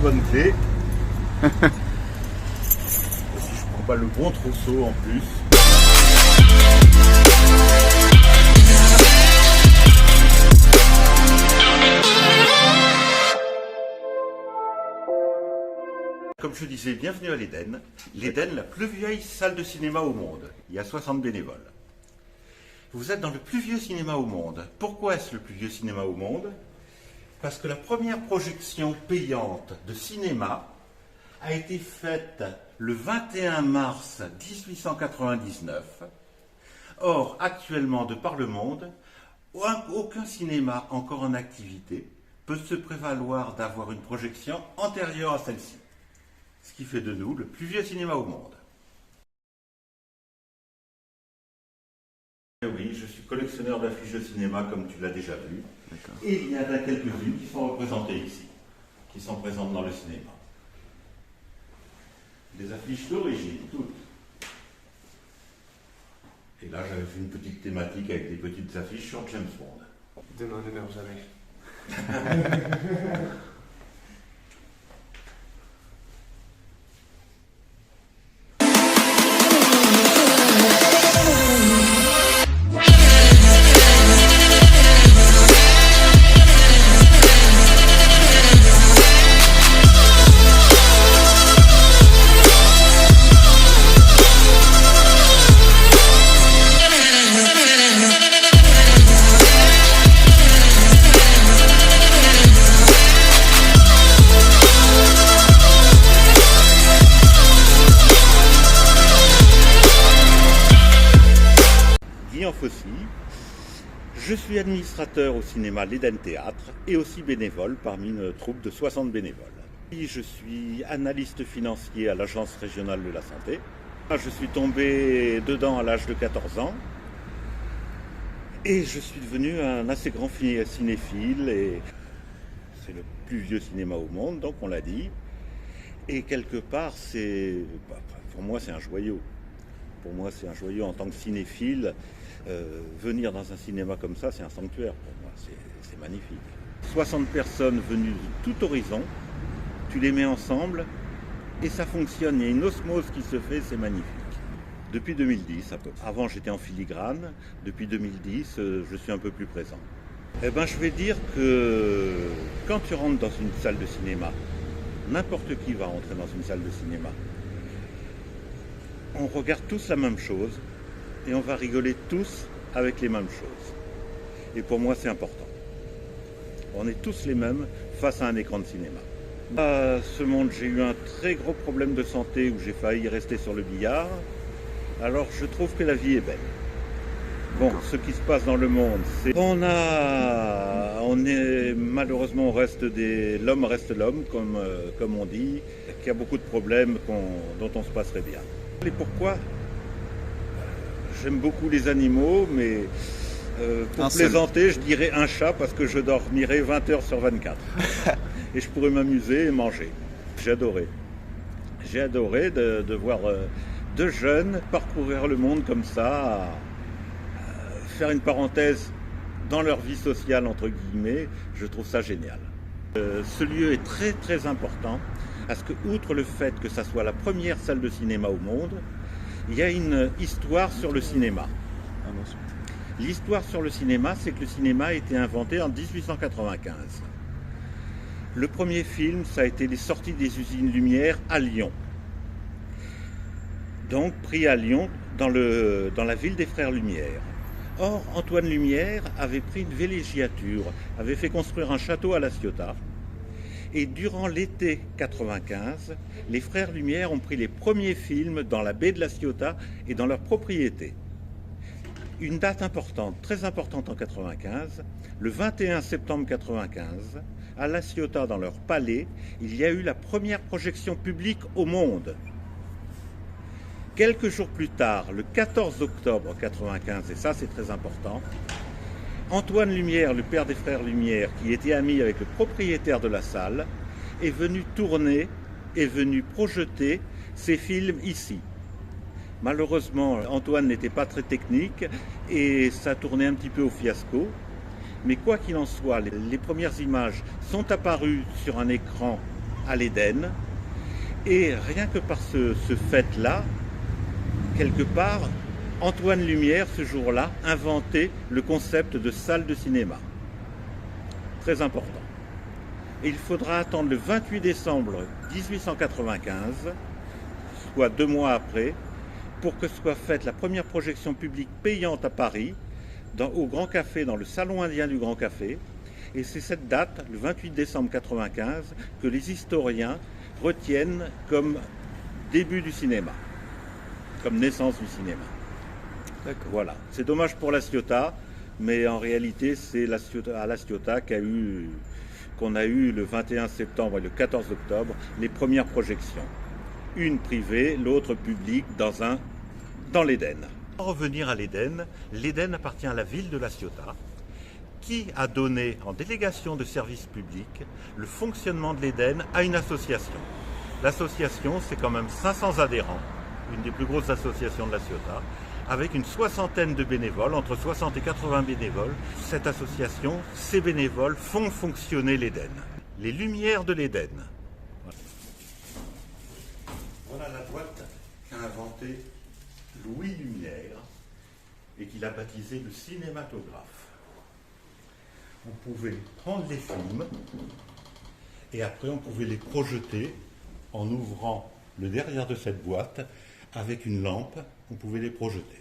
bonne clé. Si je prends pas le bon trousseau en plus. Comme je disais, bienvenue à l'Éden. L'Éden, la plus vieille salle de cinéma au monde. Il y a 60 bénévoles. Vous êtes dans le plus vieux cinéma au monde. Pourquoi est-ce le plus vieux cinéma au monde? Parce que la première projection payante de cinéma a été faite le 21 mars 1899. Or, actuellement, de par le monde, aucun cinéma encore en activité peut se prévaloir d'avoir une projection antérieure à celle-ci. Ce qui fait de nous le plus vieux cinéma au monde. Oui, je suis collectionneur d'affiches de cinéma, comme tu l'as déjà vu. Et il y en a quelques-unes qui sont représentées ici, qui sont présentes dans le cinéma. Des affiches d'origine, toutes. Et là, j'avais fait une petite thématique avec des petites affiches sur James Bond. Demain ne meurt jamais. Je suis administrateur au cinéma l'Éden Théâtre et aussi bénévole parmi une troupe de 60 bénévoles. Je suis analyste financier à l'Agence régionale de la santé. Je suis tombé dedans à l'âge de 14 ans et je suis devenu un assez grand cinéphile. Et c'est le plus vieux cinéma au monde, donc on l'a dit. Et quelque part, pour moi, c'est un joyau. Pour moi, c'est un joyau en tant que cinéphile. Venir dans un cinéma comme ça, c'est un sanctuaire pour moi, c'est magnifique. 60 personnes venues de tout horizon, tu les mets ensemble et ça fonctionne, il y a une osmose qui se fait, c'est magnifique. Depuis 2010 à peu près. Avant j'étais en filigrane, depuis 2010 je suis un peu plus présent. Eh ben, je vais dire que quand tu rentres dans une salle de cinéma, n'importe qui va rentrer dans une salle de cinéma, on regarde tous la même chose. Et on va rigoler tous avec les mêmes choses. Et pour moi, c'est important. On est tous les mêmes face à un écran de cinéma. À ce monde, j'ai eu un très gros problème de santé où j'ai failli rester sur le billard. Alors, je trouve que la vie est belle. Bon, ce qui se passe dans le monde, c'est... Malheureusement, l'homme reste l'homme, comme on dit, qu'il y a beaucoup de problèmes dont on se passerait bien. Et pourquoi ? J'aime beaucoup les animaux, mais pour plaisanter, je dirais un chat parce que je dormirai 20 heures sur 24. Et je pourrais m'amuser et manger. J'ai adoré. J'ai adoré de voir deux jeunes parcourir le monde comme ça, faire une parenthèse dans leur vie sociale, entre guillemets. Je trouve ça génial. Ce lieu est très très important parce que, outre le fait que ça soit la première salle de cinéma au monde, il y a une histoire sur le cinéma. L'histoire sur le cinéma, c'est que le cinéma a été inventé en 1895. Le premier film, ça a été les sorties des usines Lumière à Lyon. Donc pris à Lyon, dans la ville des Frères Lumière. Or, Antoine Lumière avait pris une villégiature, avait fait construire un château à La Ciotat. Et durant l'été 95, les Frères Lumière ont pris les premiers films dans la baie de La Ciotat et dans leur propriété. Une date importante, très importante en 95, le 21 septembre 95, à La Ciotat, dans leur palais, il y a eu la première projection publique au monde. Quelques jours plus tard, le 14 octobre 95, et ça c'est très important, Antoine Lumière, le père des Frères Lumière, qui était ami avec le propriétaire de la salle, est venu tourner, est venu projeter ses films ici. Malheureusement, Antoine n'était pas très technique et ça tournait un petit peu au fiasco. Mais quoi qu'il en soit, les premières images sont apparues sur un écran à l'Éden. Et rien que par ce fait-là, quelque part, Antoine Lumière, ce jour-là, inventait le concept de salle de cinéma. Très important. Et il faudra attendre le 28 décembre 1895, soit 2 mois après, pour que soit faite la première projection publique payante à Paris, au Grand Café, dans le Salon indien du Grand Café. Et c'est cette date, le 28 décembre 1995, que les historiens retiennent comme début du cinéma, comme naissance du cinéma. D'accord. Voilà. C'est dommage pour La Ciotat, mais en réalité, c'est à La Ciotat qu'on a eu le 21 septembre et le 14 octobre les premières projections. Une privée, l'autre publique dans l'Éden. Pour revenir à l'Éden, l'Éden appartient à la ville de La Ciotat, qui a donné en délégation de service public le fonctionnement de l'Éden à une association. L'association, c'est quand même 500 adhérents, une des plus grosses associations de La Ciotat, avec une soixantaine de bénévoles, entre 60 et 80 bénévoles. Cette association, ces bénévoles font fonctionner l'Éden. Les lumières de l'Éden. Voilà la boîte qu'a inventée Louis Lumière et qu'il a baptisé le cinématographe. On pouvait prendre les films et après on pouvait les projeter en ouvrant le derrière de cette boîte avec une lampe, on pouvait les projeter.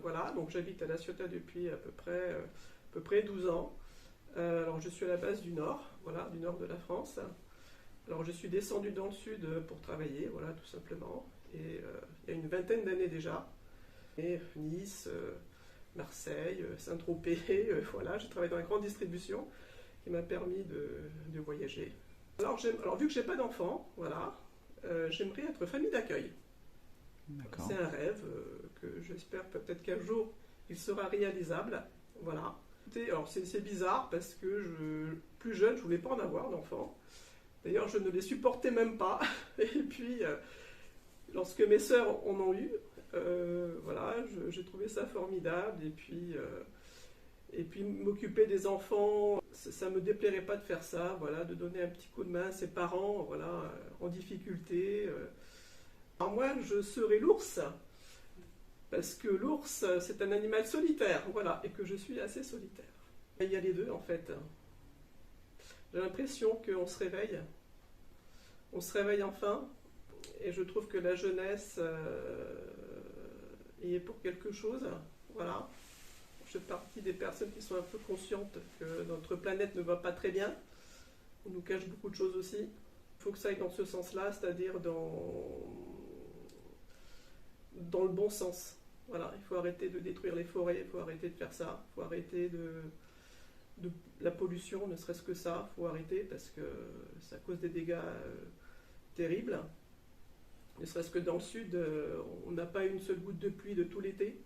Voilà, donc j'habite à La Ciotat depuis à peu près 12 ans. Alors je suis à la base du nord, voilà, du nord de la France. Alors je suis descendu dans le sud pour travailler, voilà, tout simplement. Et il y a une vingtaine d'années déjà. Et Nice, Marseille, Saint-Tropez, voilà, j'ai travaillé dans la grande distribution qui m'a permis de voyager. Alors vu que j'ai pas d'enfant, voilà, j'aimerais être famille d'accueil. D'accord. C'est un rêve que j'espère peut-être qu'un jour il sera réalisable. Voilà. Alors c'est bizarre parce que plus jeune, je voulais pas en avoir d'enfants. D'ailleurs, je ne les supportais même pas. Et puis, lorsque mes sœurs en ont eu, voilà, j'ai trouvé ça formidable. Et puis m'occuper des enfants, ça me déplairait pas de faire ça. Voilà, de donner un petit coup de main à ses parents, voilà, en difficulté. Alors moi, je serais l'ours, parce que l'ours, c'est un animal solitaire, voilà, et que je suis assez solitaire. Et il y a les deux, en fait. J'ai l'impression qu'on se réveille enfin, et je trouve que la jeunesse y est pour quelque chose, voilà. Je fais partie des personnes qui sont un peu conscientes que notre planète ne va pas très bien, on nous cache beaucoup de choses aussi. Il faut que ça aille dans ce sens-là, c'est-à-dire dans le bon sens. Voilà, il faut arrêter de détruire les forêts, il faut arrêter de faire ça, il faut arrêter de la pollution, ne serait-ce que ça, il faut arrêter parce que ça cause des dégâts terribles. Ne serait-ce que dans le sud, on n'a pas une seule goutte de pluie de tout l'été.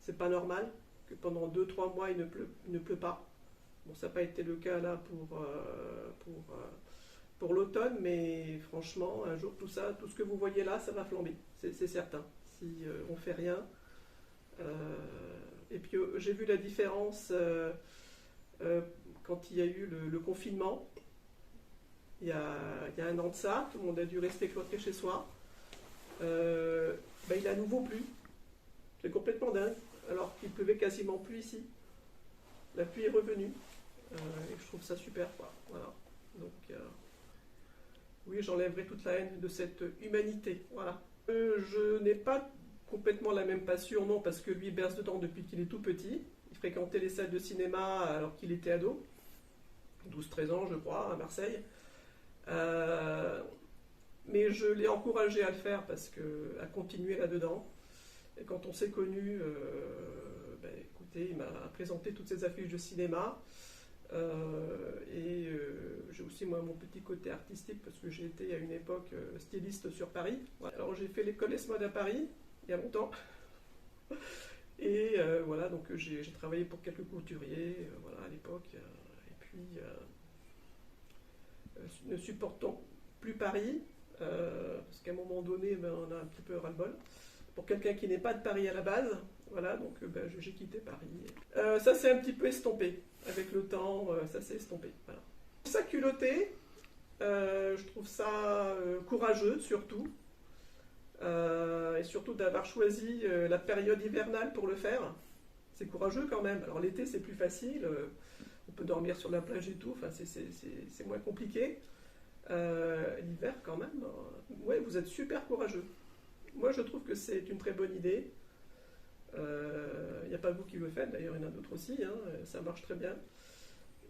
C'est pas normal que pendant 2-3 mois il ne pleut pas. Bon, ça n'a pas été le cas là pour l'automne, mais franchement, un jour tout ce que vous voyez là, ça va flamber, c'est certain. Si on fait rien. Et puis j'ai vu la différence quand il y a eu le confinement. il y a un an de ça, tout le monde a dû rester cloîtré chez soi. Il a à nouveau plu. C'est complètement dingue, alors qu'il pleuvait quasiment plus ici. La pluie est revenue, et je trouve ça super, quoi. Voilà. Donc, oui, j'enlèverai toute la haine de cette humanité. Voilà. Je n'ai pas complètement la même passion, non, parce que lui berce dedans depuis qu'il est tout petit. Il fréquentait les salles de cinéma alors qu'il était ado, 12-13 ans, je crois, à Marseille. Mais je l'ai encouragé à le faire, à continuer là-dedans. Et quand on s'est connus, écoutez, il m'a présenté toutes ces affiches de cinéma. J'ai aussi moi mon petit côté artistique parce que j'ai été à une époque styliste sur Paris. Voilà. Alors j'ai fait l'école ESMOD à Paris il y a longtemps. Et voilà, donc j'ai travaillé pour quelques couturiers voilà, à l'époque. Et puis, ne supportant plus Paris, parce qu'à un moment donné, on a un petit peu ras-le-bol. Pour quelqu'un qui n'est pas de Paris à la base, voilà, donc j'ai quitté Paris. Ça s'est un petit peu estompé. Avec le temps, ça s'est estompé. Voilà. Ça culotté, je trouve ça courageux surtout. Et surtout d'avoir choisi la période hivernale pour le faire. C'est courageux quand même. Alors l'été c'est plus facile, on peut dormir sur la plage et tout, enfin, c'est moins compliqué. L'hiver quand même, ouais, vous êtes super courageux. Moi je trouve que c'est une très bonne idée. Il n'y a pas vous qui le faites, d'ailleurs il y en a d'autres aussi, hein, ça marche très bien.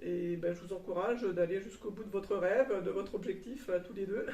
Et je vous encourage d'aller jusqu'au bout de votre rêve, de votre objectif, tous les deux.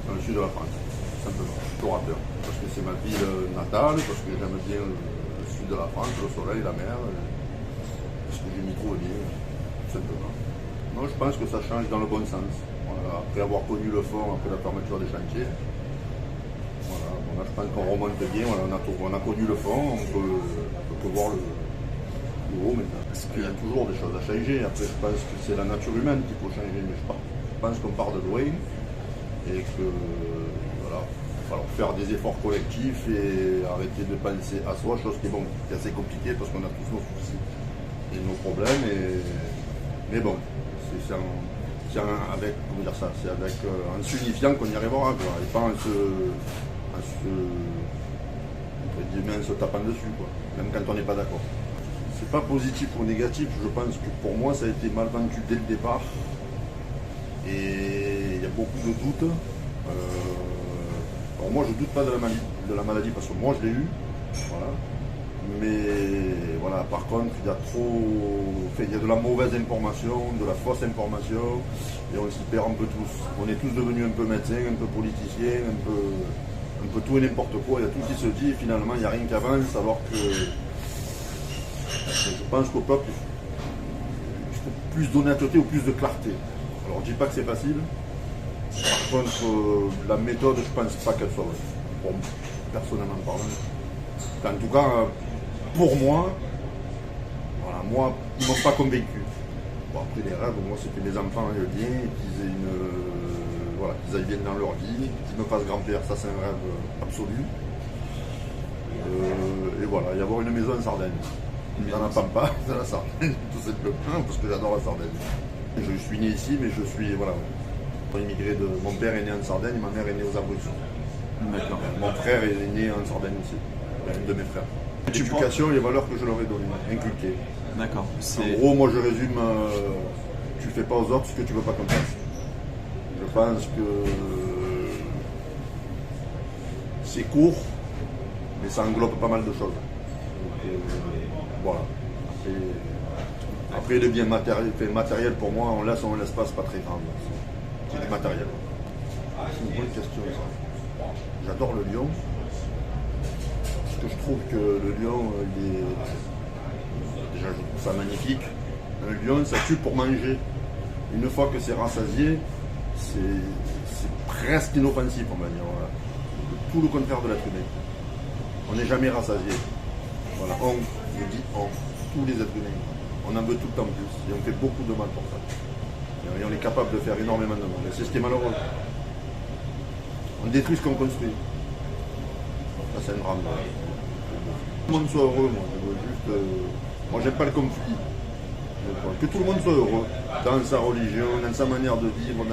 Dans le sud de la France, simplement, explorateur. Parce que c'est ma ville natale, parce que j'aime bien le sud de la France, le soleil, la mer, parce que je m'y trouve bien, simplement. Non, je pense que ça change dans le bon sens. Voilà, après avoir connu le fond, après la fermeture des chantiers, voilà, bon, là, je pense qu'on remonte bien, voilà, on a connu le fond, on peut voir le haut maintenant. Parce qu'il y a toujours des choses à changer. Après, je pense que c'est la nature humaine qu'il faut changer, mais je pense qu'on part de loin. Et que voilà, il va falloir faire des efforts collectifs et arrêter de penser à soi, chose qui est assez compliquée parce qu'on a tous nos soucis et nos problèmes. Mais bon, c'est avec, comment dire ça, c'est avec en s'unifiant qu'on y arrivera, quoi, et pas en se tapant dessus, quoi, même quand on n'est pas d'accord. C'est pas positif ou négatif, je pense que pour moi ça a été mal vendu dès le départ. Et il y a beaucoup de doutes. Alors moi je ne doute pas de la maladie parce que moi je l'ai eu. Voilà. Mais voilà, par contre il y a de la mauvaise information, de la fausse information, et on s'y perd un peu tous. On est tous devenus un peu médecins, un peu politiciens, un peu tout et n'importe quoi. Il y a tout qui se dit et finalement il n'y a rien qui avance, alors que je pense qu'au peuple il faut plus d'honnêteté ou plus de clarté. Alors je ne dis pas que c'est facile, par contre la méthode je ne pense pas qu'elle soit bonne, personnellement parlant. En tout cas, pour moi, voilà, ils ne m'ont pas convaincu. Bon, après les rêves, moi c'est que mes enfants aillent bien, qu'ils aillent bien dans leur vie, qu'ils me fassent grand-père, ça c'est un rêve absolu. Et voilà, y avoir une maison en Sardaigne. Dans la Pampa, dans la Sardaigne, tout simplement, parce que j'adore la Sardaigne. Je suis né ici, mais je suis, voilà, immigré mon père est né en Sardaigne, ma mère est née aux Abruzzes. D'accord. Mon frère est né en Sardaigne aussi, un de mes frères. L'éducation et les valeurs que je leur ai données, inculquées. D'accord. En gros, moi je résume, tu fais pas aux autres ce que tu veux pas qu'on fasse. Je pense que c'est court, mais ça englobe pas mal de choses. Donc, voilà. Après les biens matériels, pour moi, on laisse pas, c'est pas très grave. C'est du matériel. C'est une bonne question ça. J'adore le lion. Parce que je trouve que le lion, déjà je trouve ça magnifique. Un lion, ça tue pour manger. Une fois que c'est rassasié, c'est reste inoffensif, on va dire. Voilà. Tout le contraire de l'être humain. On n'est jamais rassasié. Voilà, je dis on, tous les êtres humains. On en veut tout le temps plus. Et on fait beaucoup de mal pour ça. Et on est capable de faire énormément de mal. Et c'est ce qui est malheureux. On détruit ce qu'on construit. Ça, c'est un drame. Que tout le monde soit heureux, moi. Je veux juste. Moi, j'aime pas le conflit. Que tout le monde soit heureux dans sa religion, dans sa manière de vivre,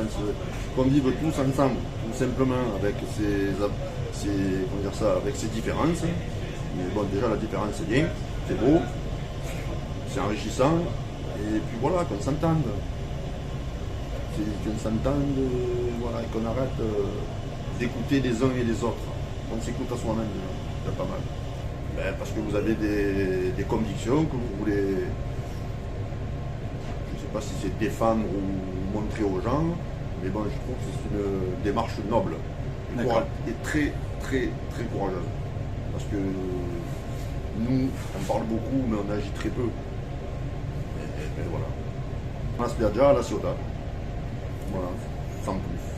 qu'on vive tous ensemble, tout simplement, avec comment dire ça, avec ses différences. Mais bon, déjà, la différence, c'est bien, c'est beau, c'est enrichissant, et puis voilà, qu'on s'entende. Qu'on s'entende, voilà, et qu'on arrête d'écouter les uns et les autres. On s'écoute à soi-même, c'est pas mal. Ben, parce que vous avez des convictions que vous voulez, je ne sais pas si c'est défendre ou montrer aux gens, mais bon, je trouve que c'est une démarche noble et très, très, très courageuse. Parce que nous, on parle beaucoup, mais on agit très peu. Et voilà. La spiaggia, la ciotà. Voilà, sans plus.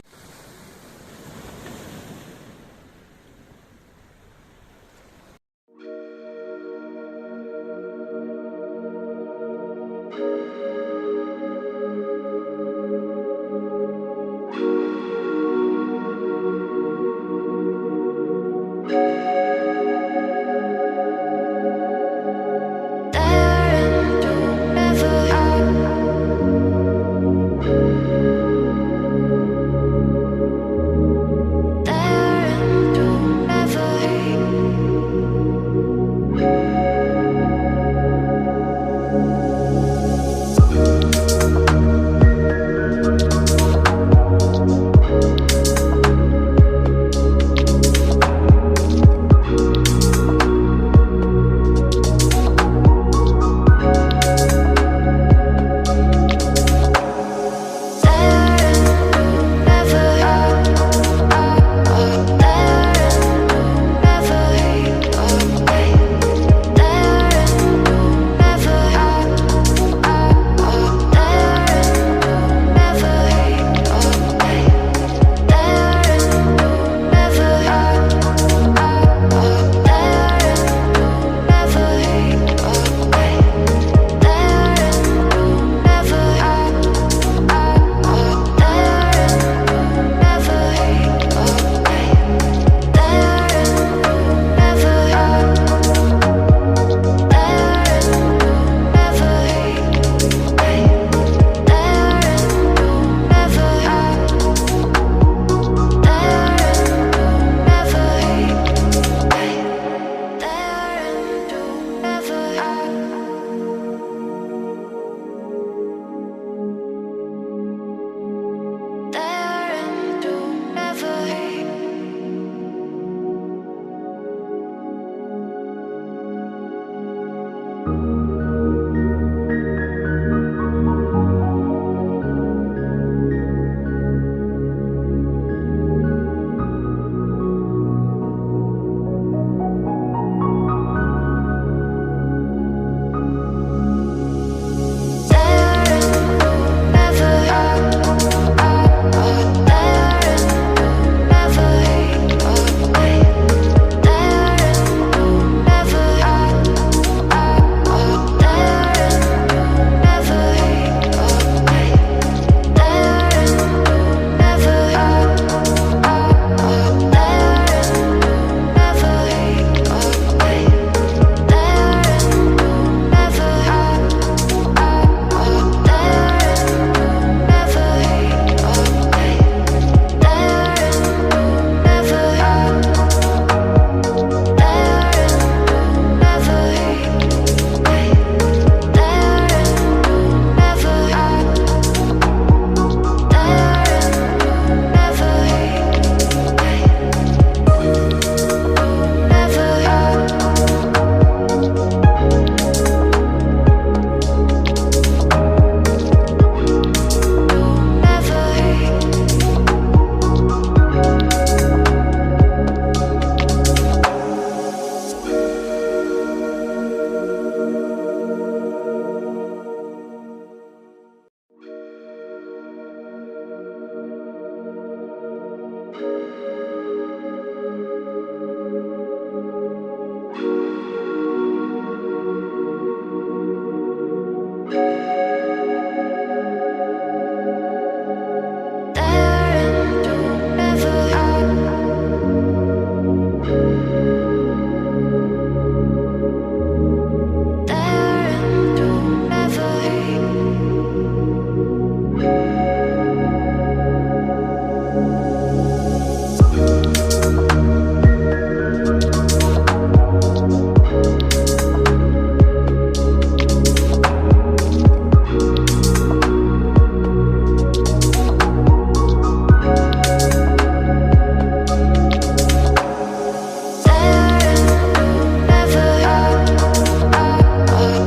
you.